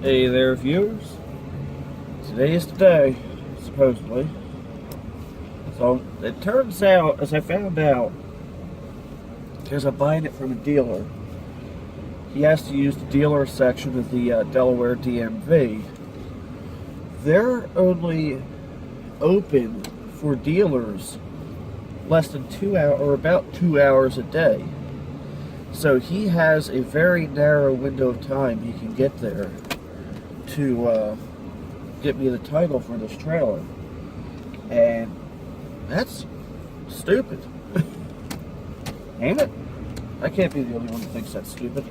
Hey there, viewers. Today is the day, supposedly. So, it turns out, as I found out, because I'm buying it from a dealer, he has to use the dealer section of the Delaware DMV. They're only open for dealers less than 2 hours, or about 2 hours a day. So he has a very narrow window of time he can get there to get me the title for this trailer. And that's stupid. Ain't it? I can't be the only one who thinks that's stupid.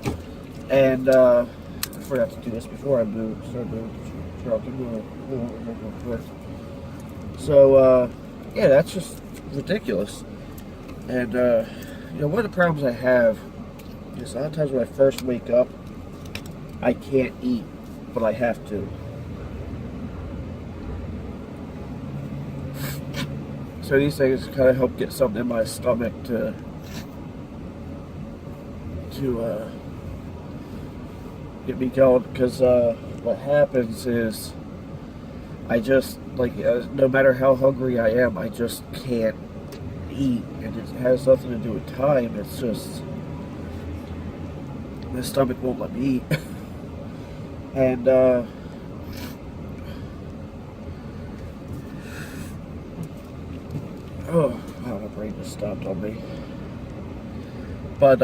And I forgot to do this before I started moving. So yeah, that's just ridiculous. And you know, one of the problems I have is a lot of times when I first wake up, I can't eat, but I have to. So these things kind of help get something in my stomach to get me going, because what happens is I just, like, no matter how hungry I am, I just can't eat, and it has nothing to do with time. It's just my stomach won't let me eat. And oh, wow, my brain just stopped on me. But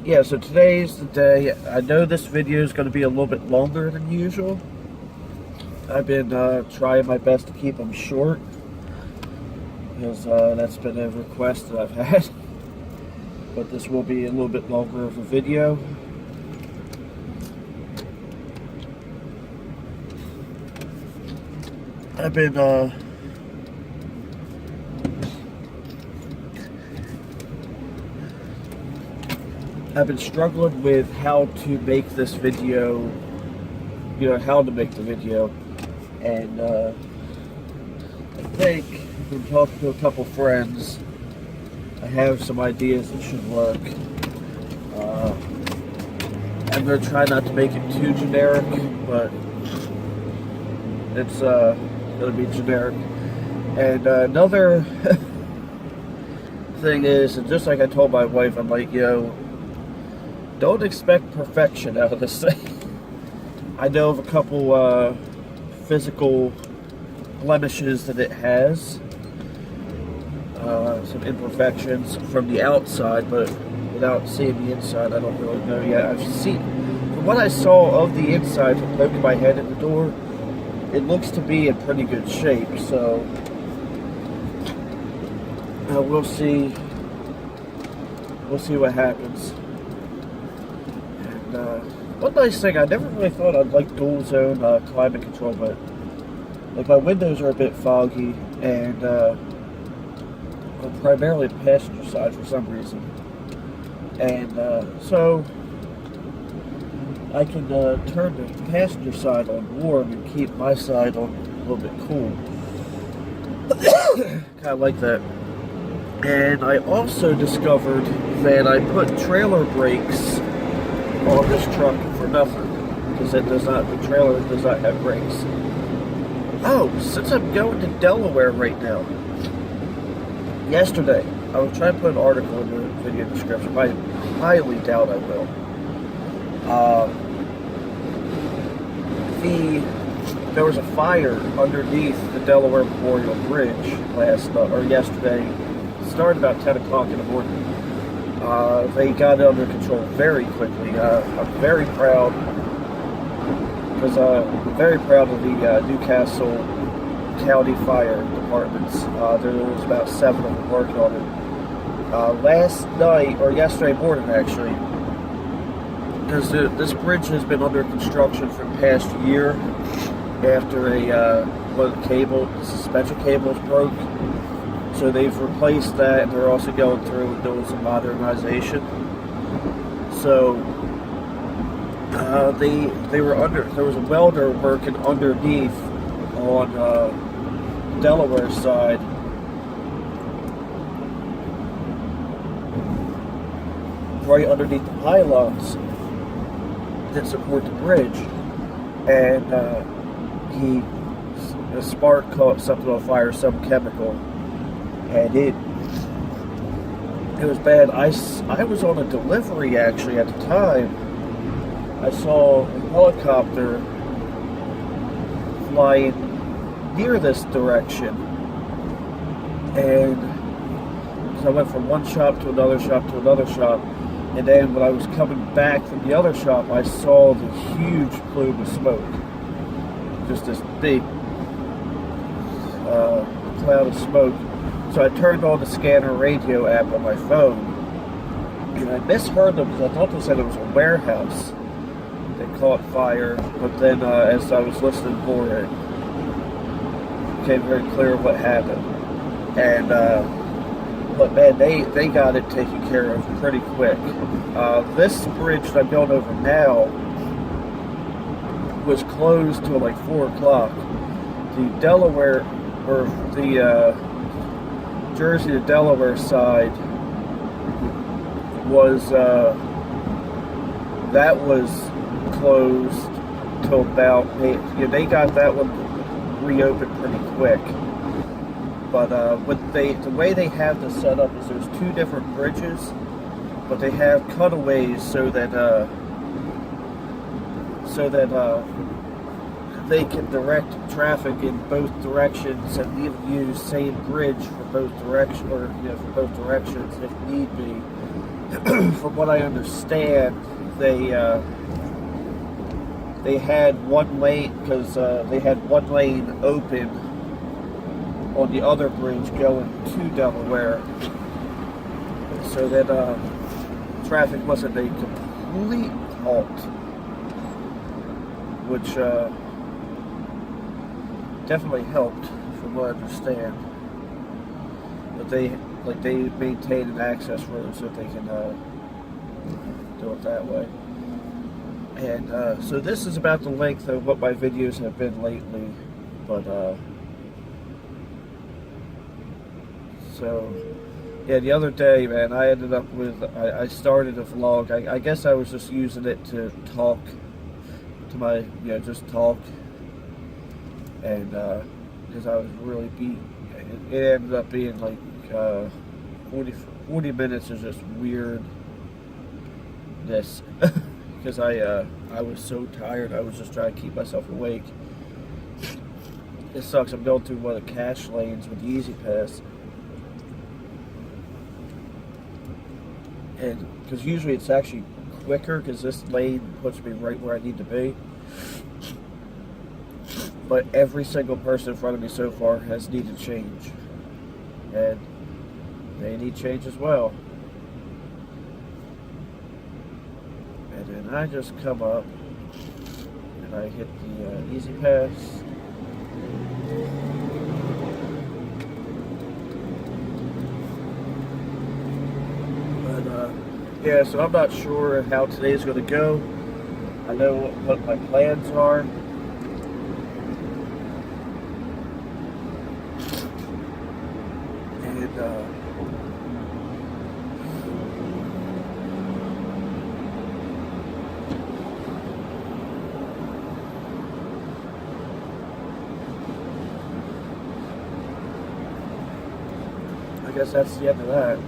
yeah, so today's the day. I know this video is going to be a little bit longer than usual. I've been trying my best to keep them short, because that's been a request that I've had. But this will be a little bit longer of a video. I've been struggling with how to make this video, you know, how to make the video, and I think, from talking to a couple friends, I have some ideas that should work. I'm going to try not to make it too generic, but it's going to be generic. And another thing is, and just like I told my wife, I'm like, yo, don't expect perfection out of this thing. I know of a couple physical blemishes that it has, some imperfections from the outside, but without seeing the inside, I don't really know yet. I've seen, from what I saw of the inside, from poking my head in the door, it looks to be in pretty good shape. So we'll see. We'll see what happens. One nice thing, I never really thought I'd like dual zone climate control, but like my windows are a bit foggy, and I'm primarily the passenger side for some reason, and so I can turn the passenger side on warm and keep my side on a little bit cool. Kind of like that. And I also discovered that I put trailer brakes on this truck for nothing, because it does not, the trailer does not have brakes. Oh, since I'm going to Delaware right now, yesterday, I was trying to put an article in the video description, but I highly doubt I will. There was a fire underneath the Delaware Memorial Bridge yesterday. It started about 10 o'clock in the morning. They got it under control very quickly. I'm very proud, because I'm very proud of the Newcastle County Fire Departments. There was about 7 of them working on it. Last night, or yesterday morning actually, because this bridge has been under construction for the past year after one of the suspension cables broke. So they've replaced that, and they're also going through and doing some modernization. So they were there was a welder working underneath on Delaware side, right underneath the pylons that support the bridge. and the spark caught something on fire, some chemical, and it was bad. I was on a delivery actually at the time. I saw a helicopter flying near this direction, and so I went from one shop to another shop to another shop, and then when I was coming back from the other shop, I saw the huge plume of smoke, just this big cloud of smoke. So I turned on the scanner radio app on my phone, and I misheard them because I thought they said it was a warehouse that caught fire, but then as I was listening for it, became very clear what happened. And but man, they got it taken care of pretty quick. This bridge that I'm going over now was closed till like 4 o'clock. The Delaware, or the Jersey to Delaware side was that was closed till about they got that one reopened pretty quick. But the way they have this set up is there's 2 different bridges, but they have cutaways so that they can direct traffic in both directions and even use same bridge for both directions, or for both directions if need be. From what I understand, they had one lane because they had one lane open on the other bridge going to Delaware, so that traffic wasn't a complete halt, which definitely helped from what I understand. But they maintain an access road so they can do it that way. And so this is about the length of what my videos have been lately, but so yeah, the other day, man, I ended up with, I started a vlog. I guess I was just using it to talk to my, just talk, and because I was really beat. It ended up being like 40 minutes of just weirdness because I was so tired. I was just trying to keep myself awake. It sucks. I'm going through one of the cash lanes with the Easy Pass, and because usually it's actually quicker because this lane puts me right where I need to be. But every single person in front of me so far has needed change, and they need change as well. And then I just come up and I hit the Easy Pass. But yeah, so I'm not sure how today's going to go. I know what my plans are. I guess that's the end of that.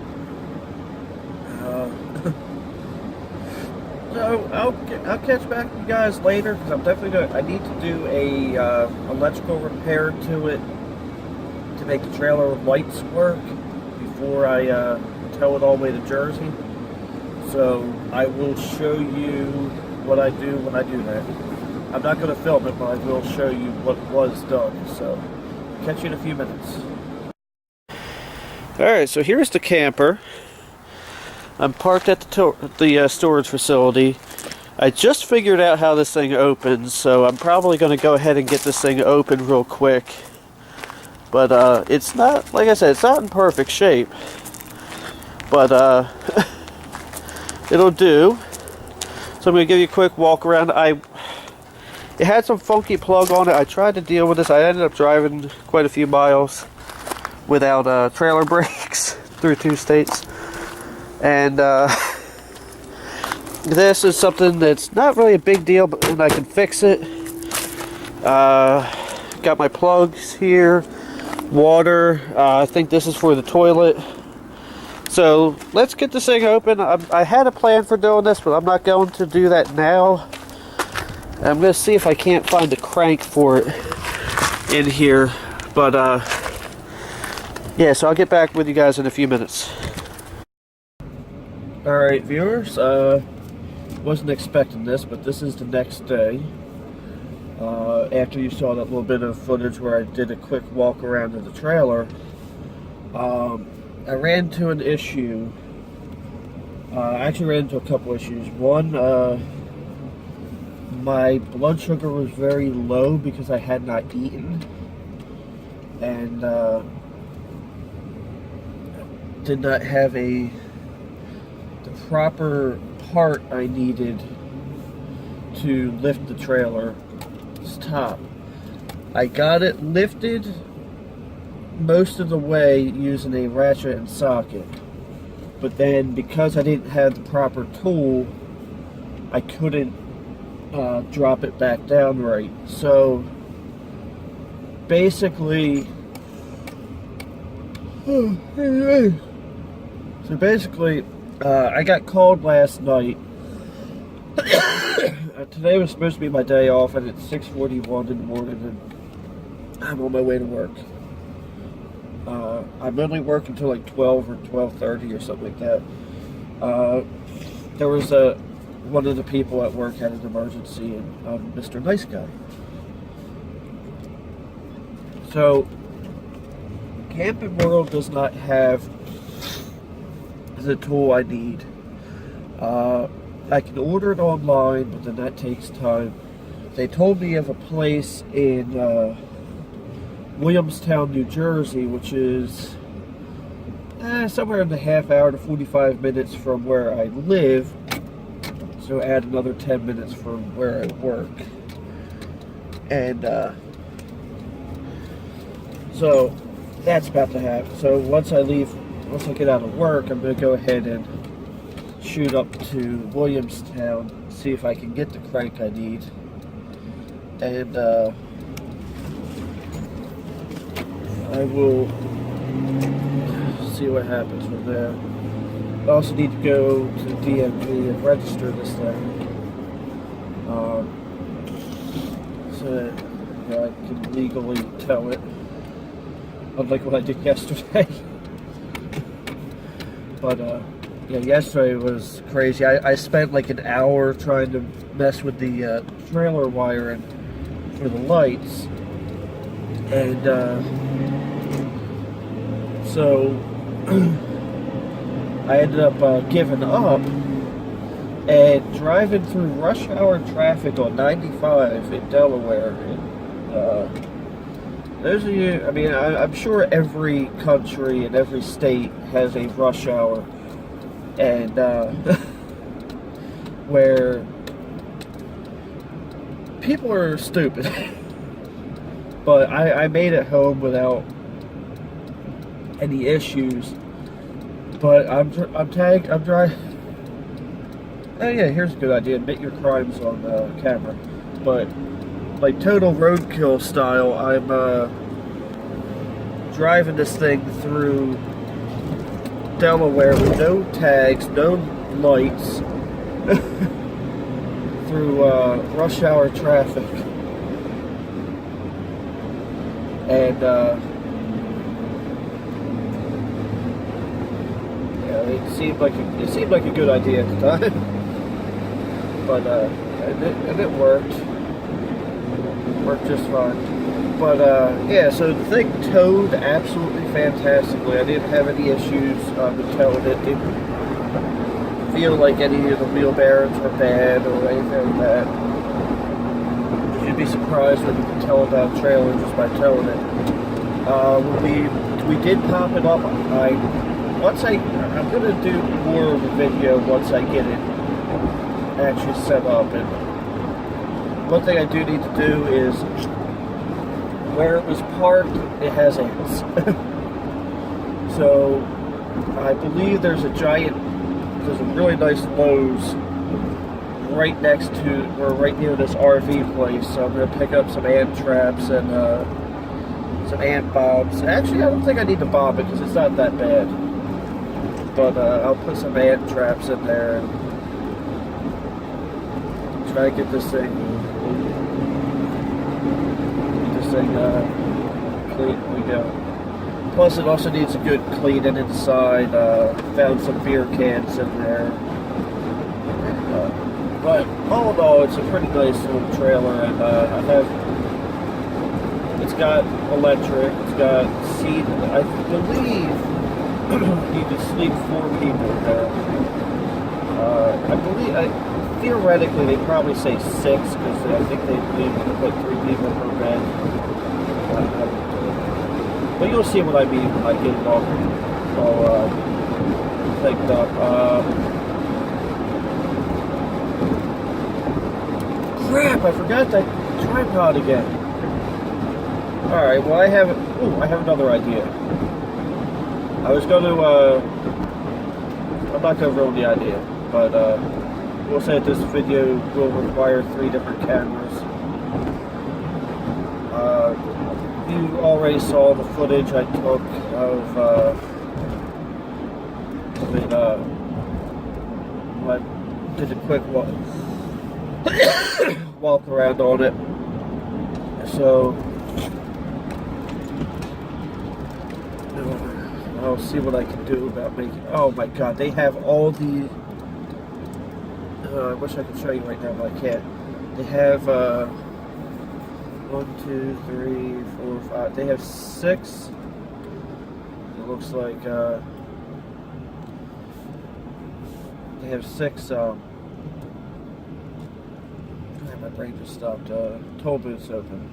So I'll catch back with you guys later because I'm definitely going. I need to do a electrical repair to it to make the trailer lights work before I tow it all the way to Jersey. So I will show you what I do when I do that. I'm not going to film it, but I will show you what was done. So catch you in a few minutes. Alright, so here's the camper. I'm parked at the storage facility. I just figured out how this thing opens, so I'm probably going to go ahead and get this thing open real quick. But it's not, like I said, it's not in perfect shape. But it'll do. So I'm going to give you a quick walk around. It had some funky plug on it. I tried to deal with this. I ended up driving quite a few miles without trailer brakes through 2 states. And this is something that's not really a big deal, but when I can fix it. Got my plugs here, water. I think this is for the toilet. So let's get this thing open. I had a plan for doing this, but I'm not going to do that now. I'm going to see if I can't find a crank for it in here. But yeah, so I'll get back with you guys in a few minutes. Alright, viewers, wasn't expecting this, but this is the next day. After you saw that little bit of footage where I did a quick walk around to the trailer, I ran into an issue. I actually ran into a couple issues. One, my blood sugar was very low because I had not eaten, and did not have the proper part I needed to lift the trailer's top. I got it lifted most of the way using a ratchet and socket, but then because I didn't have the proper tool, I couldn't drop it back down right. So basically I got called last night. Today was supposed to be my day off, and it's 6:41 in the morning, and I'm on my way to work. I'm only working until like 12 or 12:30 or something like that. There was one of the people at work had an emergency, and I'm Mr. Nice Guy. So, Camping World does not have the tool I need. I can order it online, but then that takes time. They told me of a place in Williamstown, New Jersey, which is somewhere in the half hour to 45 minutes from where I live. So add another 10 minutes from where I work. And so that's about to happen. So once I get out of work, I'm going to go ahead and shoot up to Williamstown, see if I can get the crank I need, and I will see what happens from there. I also need to go to the DMV and register this thing, so that I can legally tow it, unlike what I did yesterday. But yeah, yesterday was crazy. I spent like an hour trying to mess with the trailer wiring for the lights, and so I ended up giving up and driving through rush hour traffic on 95 in Delaware. And, those of you, I mean, I'm sure every country and every state has a rush hour, and where people are stupid. But I made it home without any issues. But I'm driving. Oh yeah, here's a good idea: admit your crimes on camera. But like total roadkill style, I'm driving this thing through Delaware with no tags, no lights, through rush hour traffic, and yeah, it seemed like a good idea at the time, but and it worked just fine. But yeah, so the thing towed absolutely fantastically. I didn't have any issues with towing it. Didn't feel like any of the wheel bearings were bad or anything like that. You'd be surprised what you can tell about a trailer just by towing it. When we did pop it up, I'm gonna do more of a video once I get it actually set up. And one thing I do need to do is, where it was parked, it has ants. So I believe there's a really nice Lowe's right next to, or right near this RV place, so I'm gonna pick up some ant traps and some ant bombs. Actually, I don't think I need to bomb it because it's not that bad. But I'll put some ant traps in there and try to get this thing clean. We go. Plus, it also needs a good cleaning inside. Found some beer cans in there. But all in all, it's a pretty nice little trailer, and it's got electric, it's got seat. I believe you can sleep 4 people there. Theoretically, they probably say 6 because I think they believe you can put 3 people per bed. But you'll see what I mean when I get it all picked up. Crap! I forgot that tripod again. All right. Well, I have another idea. I was going to. I'm not going to ruin the idea, but we'll say that this video will require 3 different cameras. You already saw the footage I took of I did a quick walk around on it. So I'll see what I can do about making. Oh my God, they have all the. I wish I could show you right now, but I can't. They have 1, 2, 3, 4, 5. They have 6. It looks like they have 6. My brain just stopped. Toll booths open,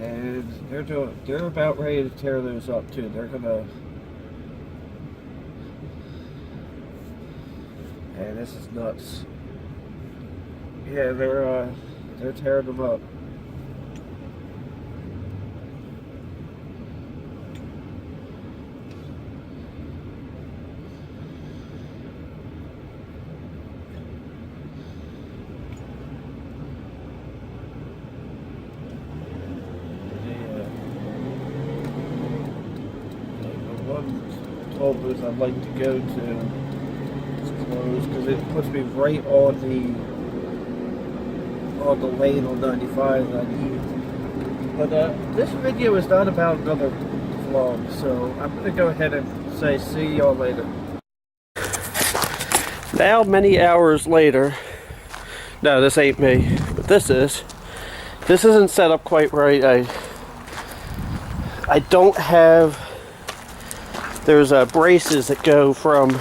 and they're about ready to tear those up too. They're gonna. And this is nuts. Yeah, they're tearing them up. Toll booth I'd like to go to is closed because it puts me right on the lane on 95 that I need. But this video is not about another vlog, so I'm going to go ahead and say see y'all later. Now, many hours later, no, this ain't me, but this isn't set up quite right. I don't have. There's braces that go from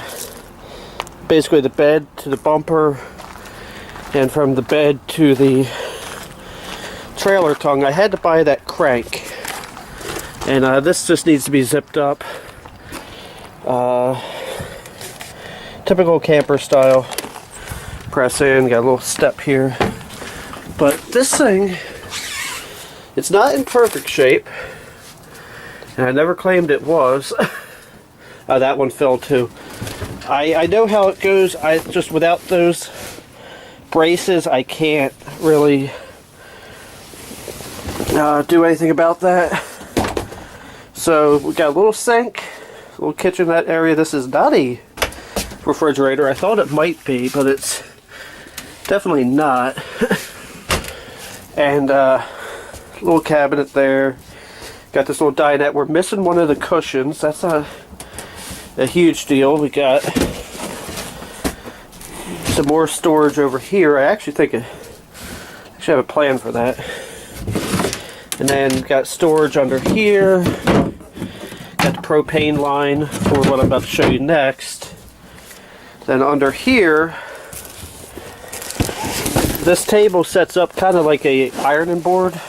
basically the bed to the bumper and from the bed to the trailer tongue. I had to buy that crank, and this just needs to be zipped up. Typical camper style. Press in, got a little step here. But this thing, it's not in perfect shape, and I never claimed it was. That one fell too. I know how it goes. I just, without those braces, I can't really do anything about that. So we got a little sink, a little kitchenette area. This is not a refrigerator. I thought it might be, but it's definitely not. And little cabinet there. Got this little dinette. We're missing one of the cushions. That's a huge deal. We got some more storage over here. I actually think I have a plan for that. And then got storage under here. Got the propane line for what I'm about to show you next. Then under here, this table sets up kind of like a ironing board.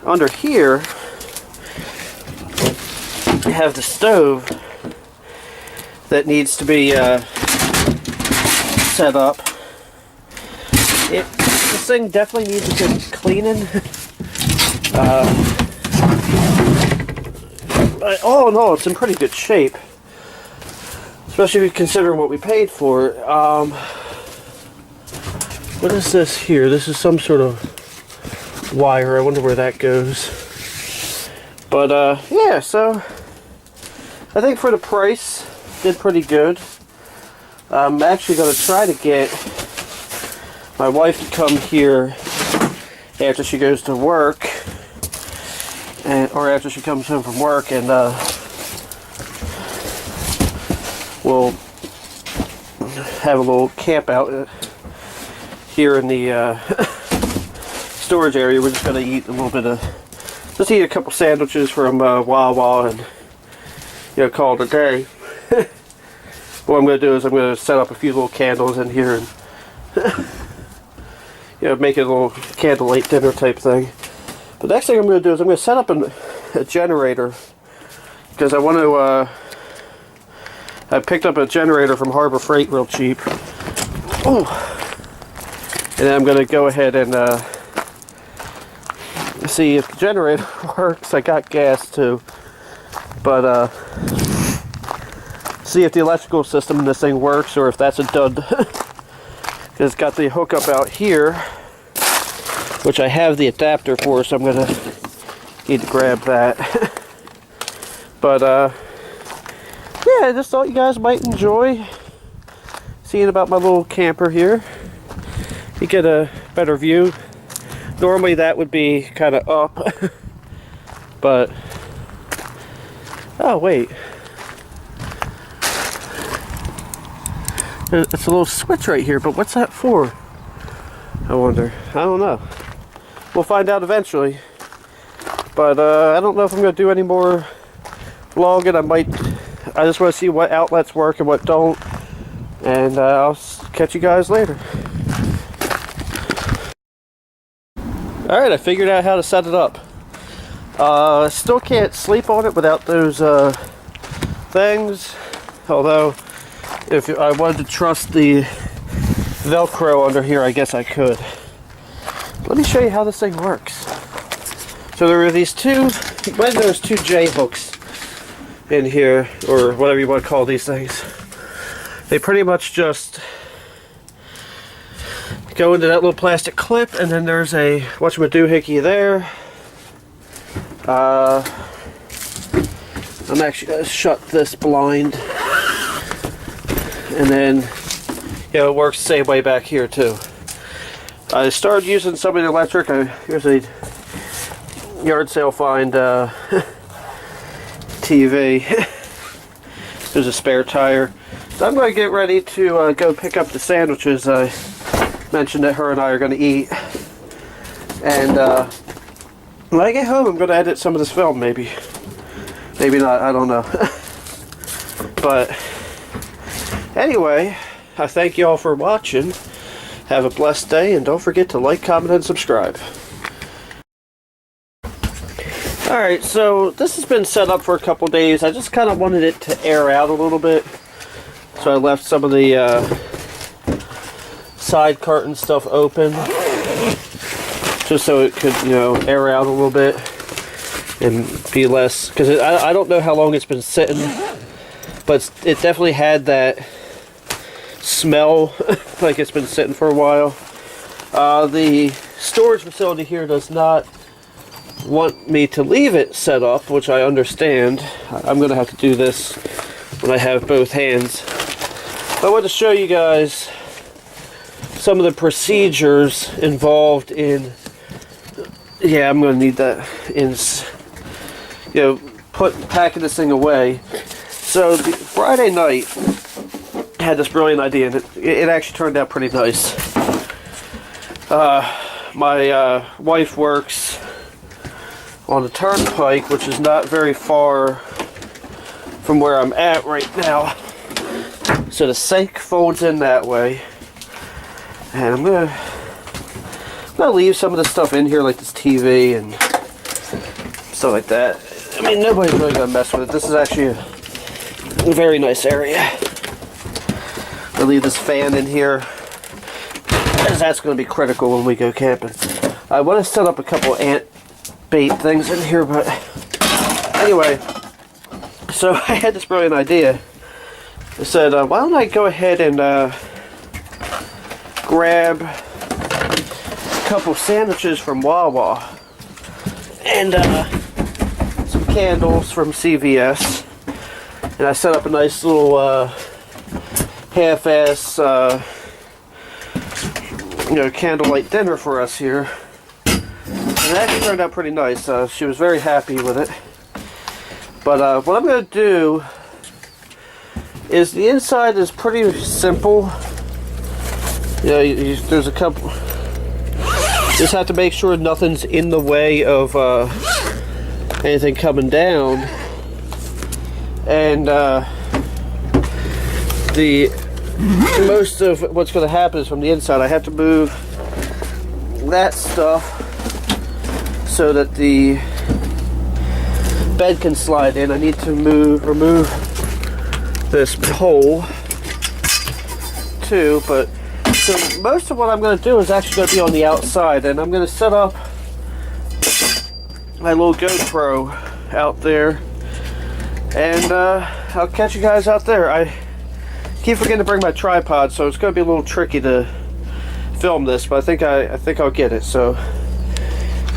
Under here, we have the stove that needs to be set up. This thing definitely needs a good cleaning. But all in all, it's in pretty good shape. especially considering what we paid for it. What is this here? This is some sort of wire. I wonder where that goes. But yeah, so I think for the price, did pretty good. I'm actually going to try to get my wife to come here after she goes to work, or after she comes home from work, and we'll have a little camp out here in the storage area. We're just going to eat a little bit of, just eat a couple sandwiches from Wawa and, you know, call it a day. What I'm going to do is I'm going to set up a few little candles in here and you know, make it a little candlelight dinner type thing. But the next thing I'm going to do is I'm going to set up a generator, because I want to I picked up a generator from Harbor Freight real cheap. Oh, and then I'm going to go ahead and see if the generator works. I got gas too, but see if the electrical system in this thing works, or if that's a dud. Because it's got the hookup out here, which I have the adapter for, so I'm going to need to grab that. But yeah, I just thought you guys might enjoy seeing about my little camper here. You get a better view. Normally that would be kind of up, but oh wait, it's a little switch right here, but what's that for? I wonder. I don't know. We'll find out eventually. But I don't know if I'm going to do any more vlogging. I just want to see what outlets work and what don't. And I'll catch you guys later. Alright, I figured out how to set it up. I still can't sleep on it without those things. Although, if I wanted to trust the Velcro under here, I guess I could. Let me show you how this thing works. So there are these two Windows 2J hooks in here, or whatever you want to call these things. They pretty much just go into that little plastic clip, and then there's a whatchamadoohickey there. I'm actually going to shut this blind. And then, you know, it works the same way back here too. I started using some of the electric. Here's a yard sale find TV. There's a spare tire. So I'm going to get ready to go pick up the sandwiches I mentioned that her and I are going to eat. And when I get home, I'm going to edit some of this film, maybe. Maybe not, I don't know. But anyway, I thank you all for watching. Have a blessed day, and don't forget to like, comment, and subscribe. Alright, so this has been set up for a couple days. I just kind of wanted it to air out a little bit. So I left some of the side curtain stuff open. Just so it could, you know, air out a little bit. And be less, because I don't know how long it's been sitting. But it definitely had that smell like it's been sitting for a while. The storage facility here does not want me to leave it set up, which I understand. I'm going to have to do this when I have both hands. But I want to show you guys some of the procedures involved in, yeah, I'm going to need that in, you know, packing this thing away. So Friday night, I had this brilliant idea, and it actually turned out pretty nice. My wife works on the turnpike, which is not very far from where I'm at right now. So the sink folds in that way, and I'm gonna leave some of the stuff in here, like this TV and stuff like that. I mean, nobody's really gonna mess with it. This is actually a very nice area. I'll leave this fan in here, as that's going to be critical when we go camping. I want to set up a couple ant bait things in here, but anyway, so I had this brilliant idea. I said, why don't I go ahead and grab a couple sandwiches from Wawa and some candles from CVS, and I set up a nice little half-ass candlelight dinner for us here, and it actually turned out pretty nice. She was very happy with it. But what I'm going to do is, the inside is pretty simple. There's a couple. Just have to make sure nothing's in the way of anything coming down, and the most of what's going to happen is from the inside. I have to move that stuff so that the bed can slide in. I need to remove this hole too, but so most of what I'm going to do is actually going to be on the outside, and I'm going to set up my little GoPro out there, and I'll catch you guys out there. I keep forgetting to bring my tripod, so it's going to be a little tricky to film this, but I think I'll get it. So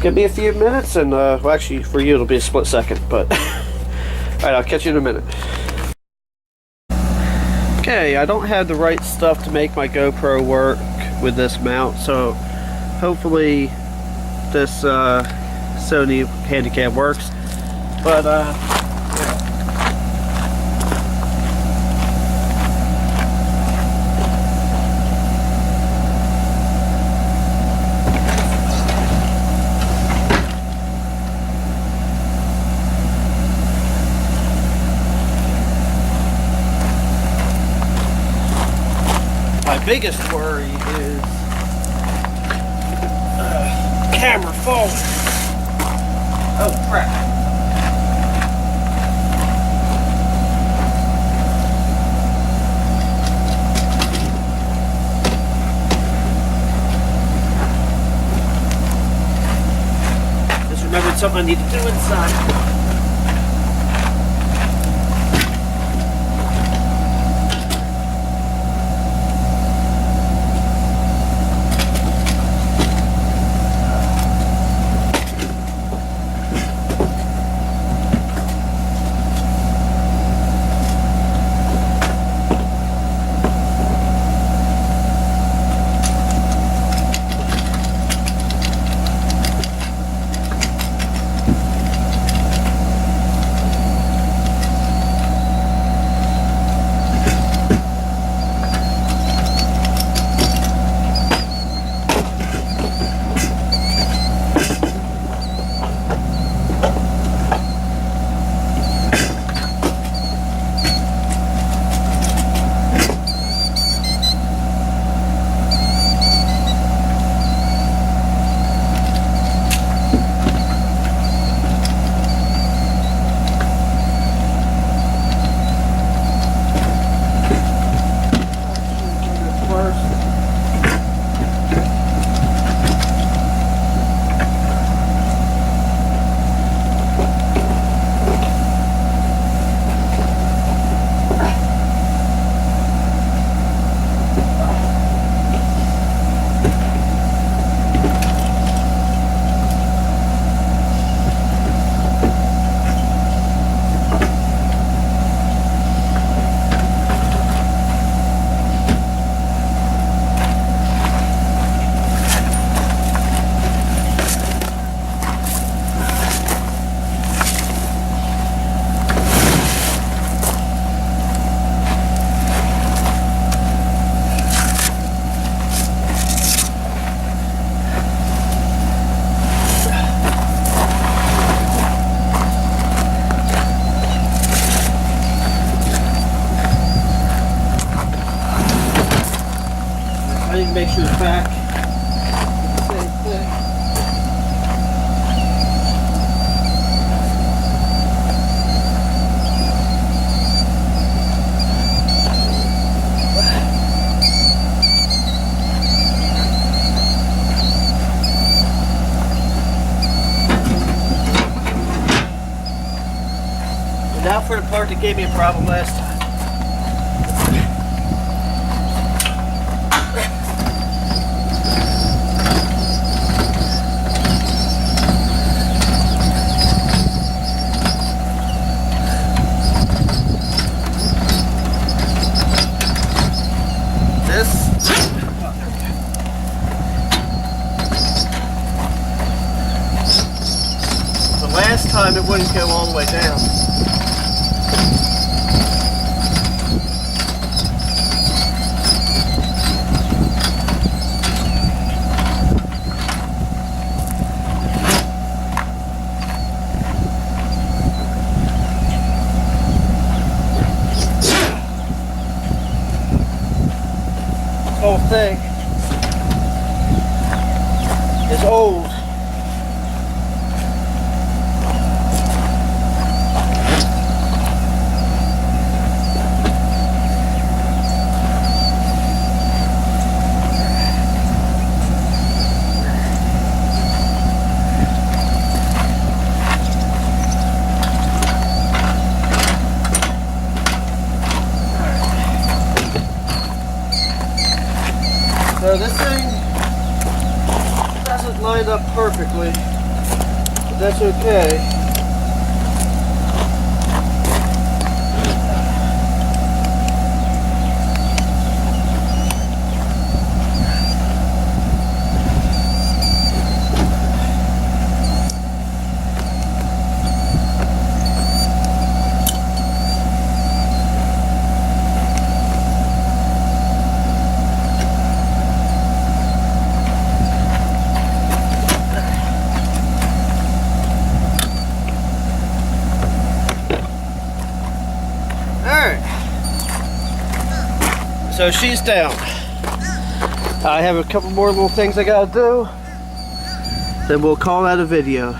give me a few minutes, and well, actually for you it'll be a split second, but alright, I'll catch you in a minute. Okay, I don't have the right stuff to make my GoPro work with this mount, so hopefully this Sony Handycam works, but my biggest worry is camera falling. Oh crap. Just remembered something I need to do inside. Make sure it's back. Same thing. And now for the part that gave me a problem last time. Last time it wouldn't go all the way down. This whole thing is old. So this thing doesn't line up perfectly, but that's okay. So she's down. I have a couple more little things I gotta do. Then we'll call that a video.